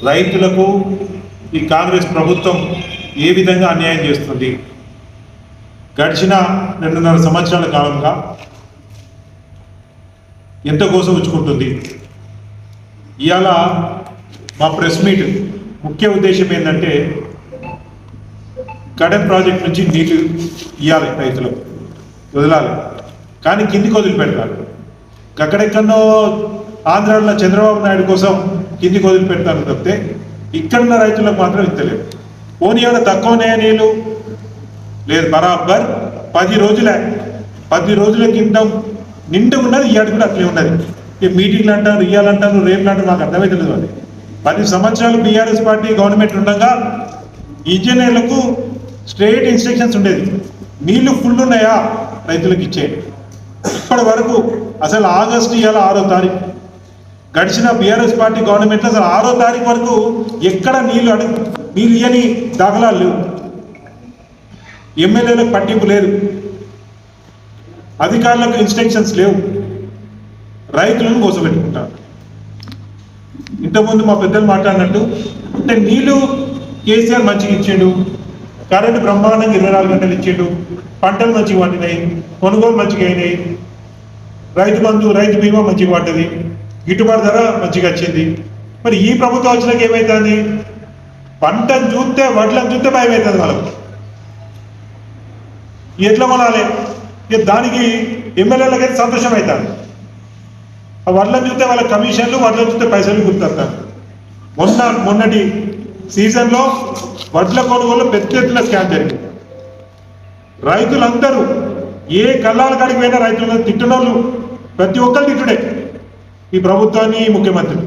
రైతులకు ఈ కాంగ్రెస్ ప్రభుత్వం ఏ విధంగా అన్యాయం చేస్తుంది? గడిచిన 2.5 సంవత్సరాల కాలంగా ఎంత కోసం ఉంచుకుంటుంది? ఇవాళ మా ప్రెస్ మీట్ ముఖ్య ఉద్దేశం ఏంటంటే, కడెం ప్రాజెక్ట్ నుంచి నీళ్లు ఇవ్వాలి, రైతులకు వదలాలి, కానీ కిందికి వదిలిపెడతారు. అక్కడెక్కడో ఆంధ్రాలో చంద్రబాబు నాయుడు కోసం కిందికి వదిలిపెడతారు తప్పితే ఇక్కడున్న రైతులకు మాత్రం ఇస్తలేదు. పోనీ ఏమైనా తక్కువనే నీళ్ళు లేదు, బరాబర్ 10 రోజుల కింద నిండు ఉన్నది, ఇవాడు కూడా అట్లే ఉన్నది. ఈ మీటింగ్లు అంటారు, ఇయ్యాలంటారు, రేపులు అంటారు, నాకు అర్థమవుతుంది. అది 10 సంవత్సరాలు బీఆర్ఎస్ పార్టీ గవర్నమెంట్ ఉండగా ఇంజనీర్లకు స్ట్రేట్ ఇన్స్ట్రక్షన్స్ ఉండేది, నీళ్లు ఫుల్ ఉన్నాయా రైతులకు ఇచ్చేయండి. ఇప్పటి వరకు అసలు ఆగస్టు ఇవాళ 6వ తారీఖు, గడిచిన బీఆర్ఎస్ పార్టీ గవర్నమెంట్లో అసలు 6వ తారీఖు వరకు ఎక్కడ నీళ్లు ఇయ్యని దాఖలాలు లేవు. ఎమ్మెల్యేలకు పట్టింపు లేదు, అధికారులకు ఇన్స్ట్రక్షన్స్ లేవు, రైతులను మోసపెట్టుకుంటారు. ఇంతకుముందు మా పెద్దలు మాట్లాడినట్టు అంటే నీళ్లు కేసీఆర్ మంచిగా ఇచ్చిండు, కరెంటు బ్రహ్మాండంగా 24 గంటలు ఇచ్చిండు, పంటలు మంచిగా పండినాయి, కొనుగోలు మంచిగా అయినాయి, రైతు బంధు రైతు బీమా మంచిగా పడ్డది, గిట్టుబాటు ధర మంచిగా వచ్చింది. మరి ఈ ప్రభుత్వం వచ్చినాక ఏమవుతుంది? పంటను చూస్తే, వడ్లను చూస్తే భయం అవుతుంది వాళ్ళకు. ఎట్లా కొనాలి? దానికి ఎమ్మెల్యేలకైతే సంతోషం అవుతుంది. ఆ వడ్లను చూస్తే వాళ్ళ కమిషన్లు, వడ్లను చూస్తే పైసలు గుర్తొస్తారు. మొన్నటి సీజన్లో వడ్ల కొనుగోలు పెద్ద ఎత్తున స్కామ్ జరిగింది. రైతులందరూ ఏ కళ్ళాల కాడికి పోయినా రైతులను తిట్టినోళ్ళు ప్రతి ఒక్కరు తిట్టుడే ఈ ప్రభుత్వాన్ని, ముఖ్యమంత్రి.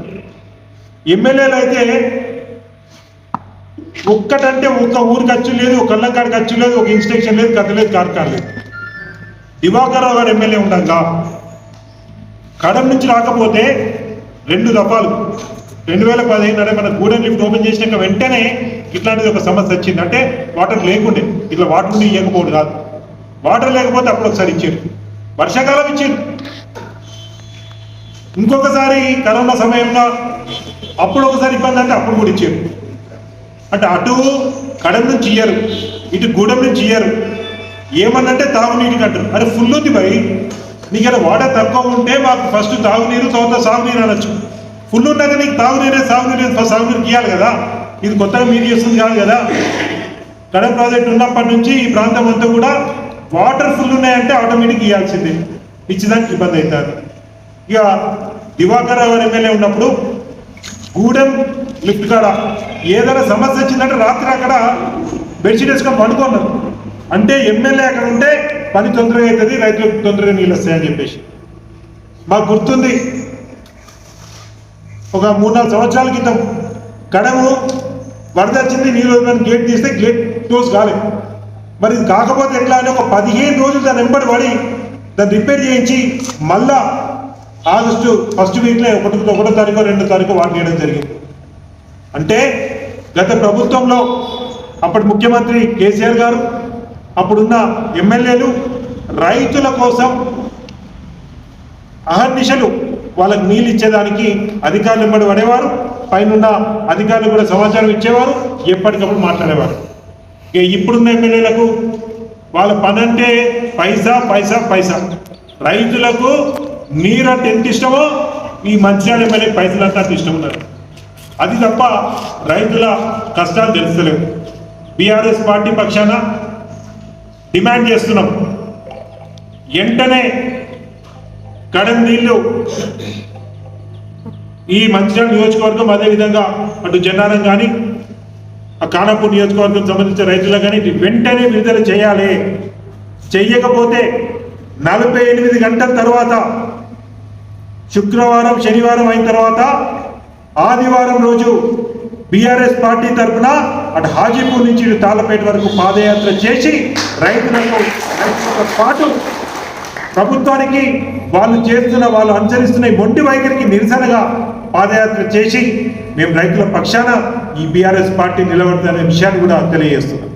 ఎమ్మెల్యేలు అయితే ఒక్కటంటే ఒక్క ఊరు ఖర్చు లేదు, ఒక కళ్ళం కాడి ఖర్చు లేదు, ఒక ఇన్స్ట్రక్షన్ లేదు, కథ లేదు, కార్యక్రమం లేదు. దివాకర్ రావు గారు ఎమ్మెల్యే ఉండగా కడెం నుంచి రాకపోతే 2 దఫాలు 2015 అంటే మన గూడెం లిఫ్ట్ ఓపెన్ చేసినాక వెంటనే ఇట్లాంటిది ఒక సమస్య వచ్చింది. అంటే వాటర్ లేకుండే, ఇట్లా వాటర్ నుండి ఇవ్వకపోవడం కాదు, వాటర్ లేకపోతే అప్పుడు ఒకసారి ఇచ్చారు, వర్షాకాలం ఇచ్చారు. ఇంకొకసారి కరోనా సమయంలో అప్పుడు ఒకసారి ఇబ్బంది అంటే అప్పుడు కూడా ఇచ్చారు. అంటే అటు కడెం నుంచి ఇయ్యరు, ఇటు గూడెం నుంచి ఇయ్యరు. ఏమన్నంటే తాగునీటికి అంటారు. అరే ఫుల్ ఉంది భయ్, నీకు వాటర్ తక్కువ ఉంటే మాకు ఫస్ట్ తాగునీరు, తర్వాత సాగునీరు అనొచ్చు. ఫుల్ ఉన్నాక నీకు సాగునీరుకి ఇవ్వాలి కదా. ఇది కొత్తగా మీరు చేస్తుంది కాదు కదా. కడెం ప్రాజెక్ట్ ఉన్నప్పటి నుంచి ఈ ప్రాంతం అంతా కూడా వాటర్ ఫుల్ ఉన్నాయంటే ఆటోమేటిక్ ఇవ్వాల్సిందే, ఇచ్చేదానికి ఇబ్బంది అవుతుంది. ఇక దివాకర్ రావు ఎమ్మెల్యే ఉన్నప్పుడు గూడెం లిఫ్ట్ కాడ ఏదైనా సమస్య వచ్చిందంటే రాత్రి అక్కడ బెడ్షీట్ వేసుకొని పండుకున్నారు. అంటే ఎమ్మెల్యే అక్కడ ఉంటే పని తొందరగా అవుతుంది, రైతులకు తొందరగా నీళ్ళు వస్తాయని చెప్పేసి. మాకు గుర్తుంది, ఒక 3-4 సంవత్సరాల క్రితం కడెము వరద వచ్చింది, నీళ్ళు గేట్ తీస్తే గేట్ క్లోజ్ కాలేదు. మరి ఇది కాకపోతే ఎట్లా అని ఒక 15 రోజులు దాన్ని వెంబడి పడి దాన్ని రిపేర్ చేయించి మళ్ళా ఆగస్టు 1st వీక్లో 1వ తారీఖు 2వ తారీఖు వాటర్ చేయడం జరిగింది. అంటే గత ప్రభుత్వంలో అప్పటి ముఖ్యమంత్రి కేసీఆర్ గారు, అప్పుడున్న ఎమ్మెల్యేలు రైతుల కోసం అహర్నిశలు వాళ్ళకి నీళ్ళు ఇచ్చేదానికి అధికారులు వెంబడి పడేవారు, పైన అధికారులు కూడా సమాచారం ఇచ్చేవారు, ఎప్పటికప్పుడు మాట్లాడేవారు. ఇక ఇప్పుడున్న ఎమ్మెల్యేలకు వాళ్ళ పని అంటే పైసా పైసా పైసా. రైతులకు నీరు అంటే ఎంత ఇష్టమో ఈ మంచిర్యాల ఎమ్మెల్యే పైసలంతా ఇష్టం ఉన్నారు. అది తప్ప రైతుల కష్టాలు తెలుస్తలేవు. బీఆర్ఎస్ పార్టీ పక్షాన డిమాండ్ చేస్తున్నాం, వెంటనే కడెం నీళ్లు ఈ మంచిర్యాల నియోజకవర్గం, అదేవిధంగా అటు జన్నారం కానీ ఆ ఖానాపూర్ నియోజకవర్గం సంబంధించిన రైతులకు కానీ వెంటనే విడుదల చేయాలి. చెయ్యకపోతే 48 గంటల తర్వాత, శుక్రవారం శనివారం అయిన తర్వాత ఆదివారం రోజు బీఆర్ఎస్ పార్టీ తరఫున అటు హాజీపూర్ నుంచి ఇటు తాళ్ళపేట వరకు పాదయాత్ర చేసి రైతులతో పాటు ప్రభుత్వానికి వాళ్ళు అనుసరిస్తున్న ఈ మొండి వైఖరికి నిరసనగా పాదయాత్ర చేసి మేము రైతుల పక్షాన ఈ బీఆర్ఎస్ పార్టీ నిలబడతానే విషయాన్ని కూడా తెలియజేస్తున్నాం.